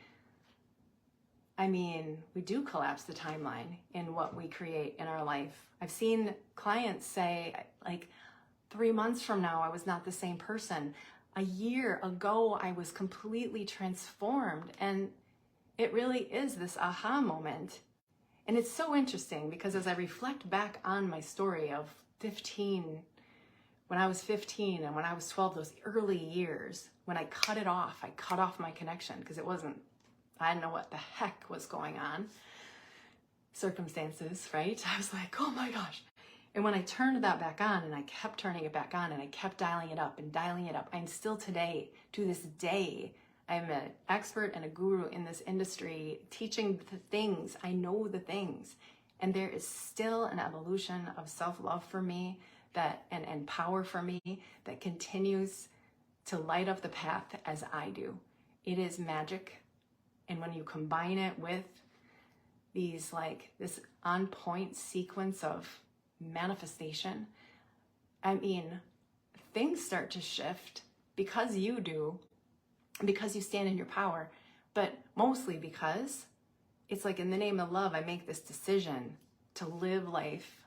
we do collapse the timeline in what we create in our life. I've seen clients say, like, 3 months from now, I was not the same person. A year ago, I was completely transformed. And it really is this aha moment. And it's so interesting because as I reflect back on my story of 15, when I was 15 and when I was 12, those early years, when I cut off my connection because I didn't know what the heck was going on. Circumstances, right? I was like, oh my gosh. And when I turned that back on and I kept turning it back on and I kept dialing it up, I'm still today, to this day, I'm an expert and a guru in this industry, teaching the things. I know the things. And there is still an evolution of self-love for me and power for me that continues to light up the path as I do. It is magic. And when you combine it with this on point sequence of manifestation, things start to shift because you do. Because you stand in your power, but mostly because it's like in the name of love, I make this decision to live a life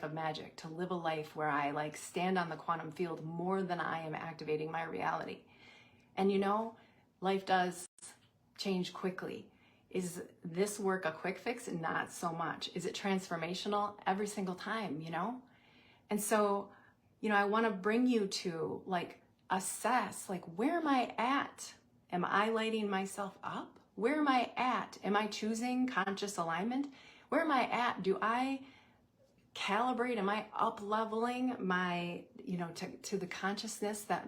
of magic, to live a life where I stand on the quantum field more than I am activating my reality. And life does change quickly. Is this work a quick fix? Not so much. Is it transformational? Every single time, And so, I want to bring you to assess, where am I at? Am I lighting myself up? Where am I at? Am I choosing conscious alignment? Where am I at? Do I calibrate? Am I up leveling my, to the consciousness that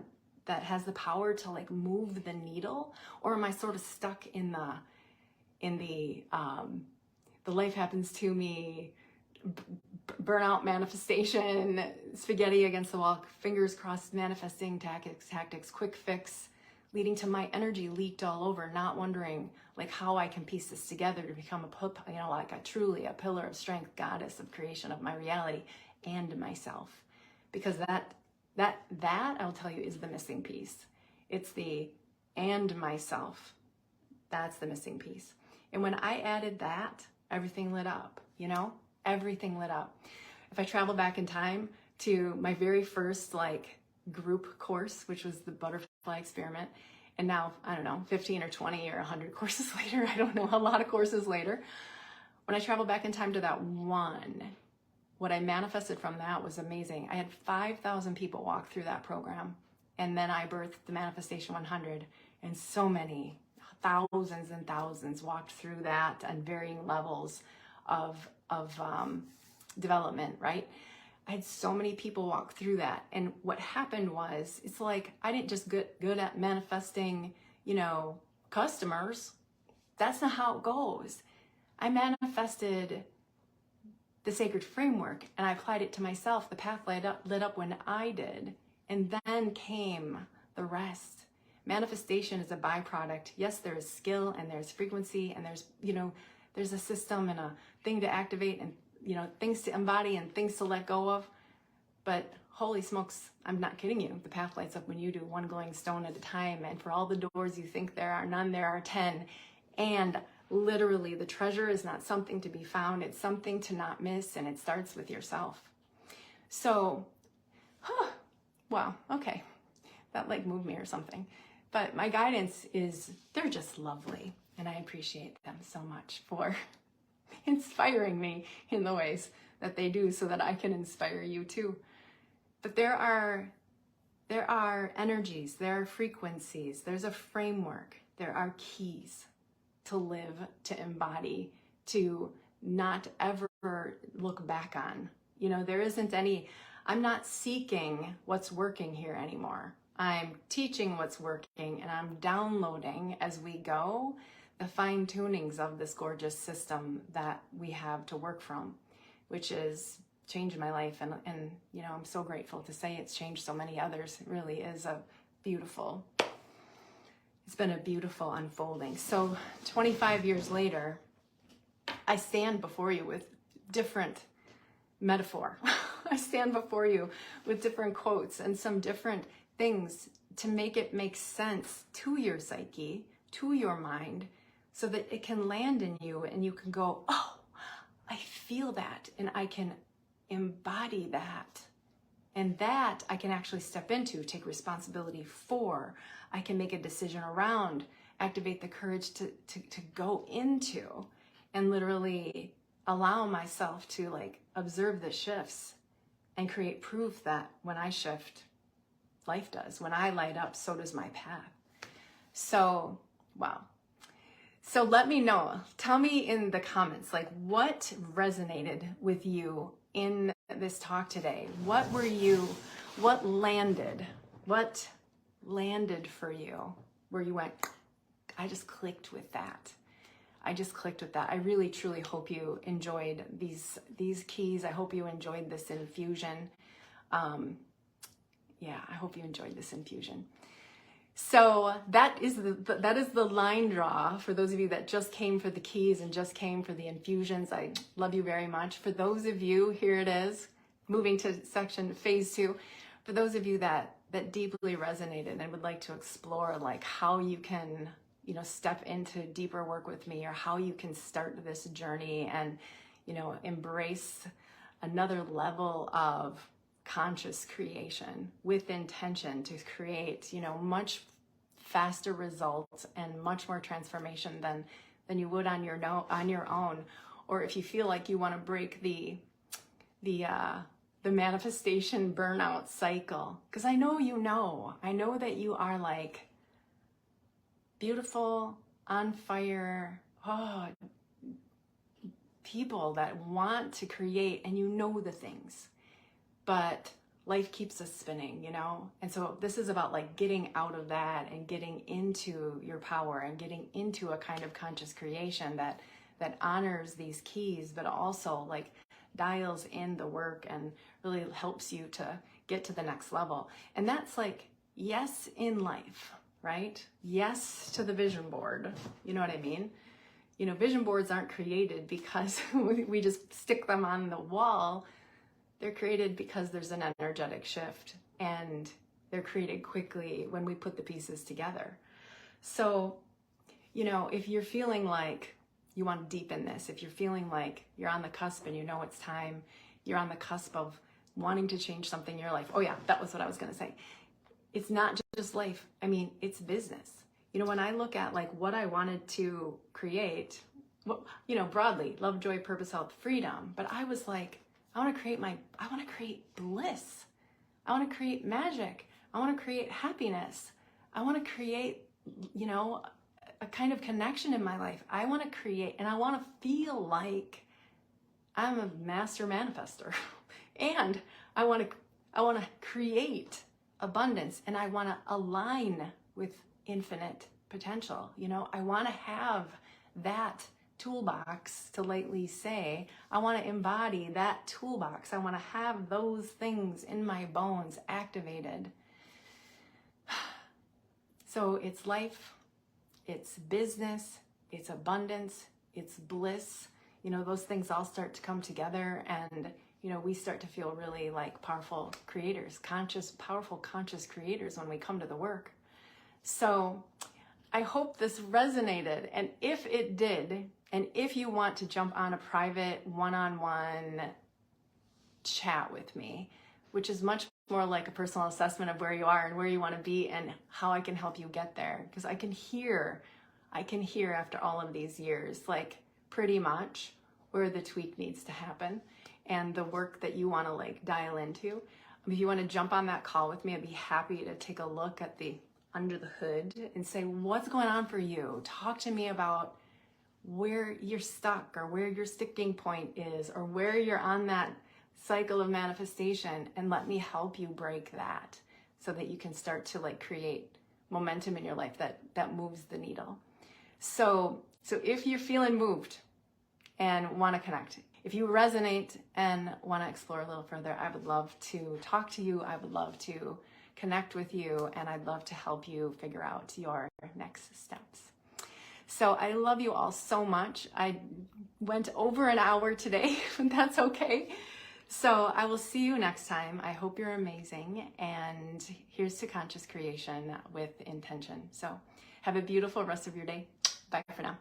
has the power to move the needle? Or am I sort of stuck in the life happens to me, burnout manifestation, spaghetti against the wall, fingers crossed manifesting tactics, quick fix, leading to my energy leaked all over, not wondering how I can piece this together to become truly a pillar of strength, goddess of creation of my reality and myself. Because that I'll tell you is the missing piece. It's the and myself. That's the missing piece. And when I added that, everything lit up, everything lit up. If I travel back in time to my very first group course, which was the butterfly experiment, and now, I don't know, 15 or 20 or 100 courses later, I don't know, a lot of courses later, when I travel back in time to that one, what I manifested from that was amazing. I had 5,000 people walk through that program, and then I birthed the Manifestation 100, and so many, thousands and thousands walked through that on varying levels of development, right? I had so many people walk through that. And what happened was, it's I didn't just get good at manifesting, customers. That's not how it goes. I manifested the sacred framework and I applied it to myself. The path lit up when I did. And then came the rest. Manifestation is a byproduct. Yes, there is skill and there's frequency and there's a system and a thing to activate and things to embody and things to let go of. But holy smokes, I'm not kidding you. The path lights up when you do, one glowing stone at a time. And for all the doors you think there are none, there are 10. And literally the treasure is not something to be found. It's something to not miss. And it starts with yourself. So, wow, okay. That moved me or something. But my guidance is, they're just lovely. And I appreciate them so much for inspiring me in the ways that they do so that I can inspire you too. But there are energies, there are frequencies, there's a framework, there are keys to live, to embody, to not ever look back on. There isn't any, I'm not seeking what's working here anymore. I'm teaching what's working and I'm downloading as we go the fine tunings of this gorgeous system that we have to work from, which has changed my life. And I'm so grateful to say it's changed so many others. It really is it's been a beautiful unfolding. So 25 years later, I stand before you with different metaphor. I stand before you with different quotes and some different things to make it make sense to your psyche, to your mind, so that it can land in you and you can go, oh, I feel that, and I can embody that. And that I can actually step into, take responsibility for. I can make a decision around, activate the courage to go into, and literally allow myself to like observe the shifts and create proof that when I shift, life does. When I light up, so does my path. So, wow. So let me know. Tell me in the comments, like, what resonated with you in this talk today? What landed for you where you went, I just clicked with that. I really, truly hope you enjoyed these keys. I hope you enjoyed this infusion. Yeah, I hope you enjoyed this infusion. So that is the line draw for those of you that just came for the keys and just came for the infusions. I love you very much. For those of you, here it is, moving to section phase 2. For those of you that deeply resonated and would like to explore like how you can, step into deeper work with me, or how you can start this journey and, embrace another level of conscious creation with intention to create, much faster results and much more transformation than you would on your own. Or if you feel like you want to break the manifestation burnout cycle, because I know that you are like beautiful, on fire, people that want to create, and the things, but life keeps us spinning, And so this is about like getting out of that and getting into your power and getting into a kind of conscious creation that honors these keys, but also like dials in the work and really helps you to get to the next level. And that's like, yes, in life, right? Yes to the vision board. You know what I mean? Vision boards aren't created because we just stick them on the wall. They're created because there's an energetic shift, and they're created quickly when we put the pieces together. So, if you're feeling like you want to deepen this, if you're feeling like you're on the cusp and it's time, you're on the cusp of wanting to change something in your life. Oh yeah, that was what I was going to say. It's not just life. I mean, it's business. When I look at like what I wanted to create, broadly, love, joy, purpose, health, freedom. But I was like, I want to create bliss. I want to create magic. I want to create happiness. I want to create, a kind of connection in my life. I want to create, and I want to feel like I'm a master manifester. And I want to create abundance, and I want to align with infinite potential. I want to have that toolbox, to lightly say. I want to embody that toolbox. I want to have those things in my bones activated. So it's life, it's business, it's abundance, it's bliss. Those things all start to come together, and we start to feel really like powerful creators, powerful conscious creators when we come to the work. So I hope this resonated, and if it did, and if you want to jump on a private one-on-one chat with me, which is much more like a personal assessment of where you are and where you want to be and how I can help you get there, because I can hear after all of these years, like pretty much where the tweak needs to happen and the work that you want to like dial into. If you want to jump on that call with me, I'd be happy to take a look at the under the hood and say, what's going on for you? Talk to me about where you're stuck, or where your sticking point is, or where you're on that cycle of manifestation, and let me help you break that so that you can start to like create momentum in your life that moves the needle. So if you're feeling moved and want to connect, if you resonate and want to explore a little further, I would love to talk to you. I would love to connect with you, and I'd love to help you figure out your next steps. So I love you all so much. I went over an hour today, but that's okay. So I will see you next time. I hope you're amazing. And here's to conscious creation with intention. So have a beautiful rest of your day. Bye for now.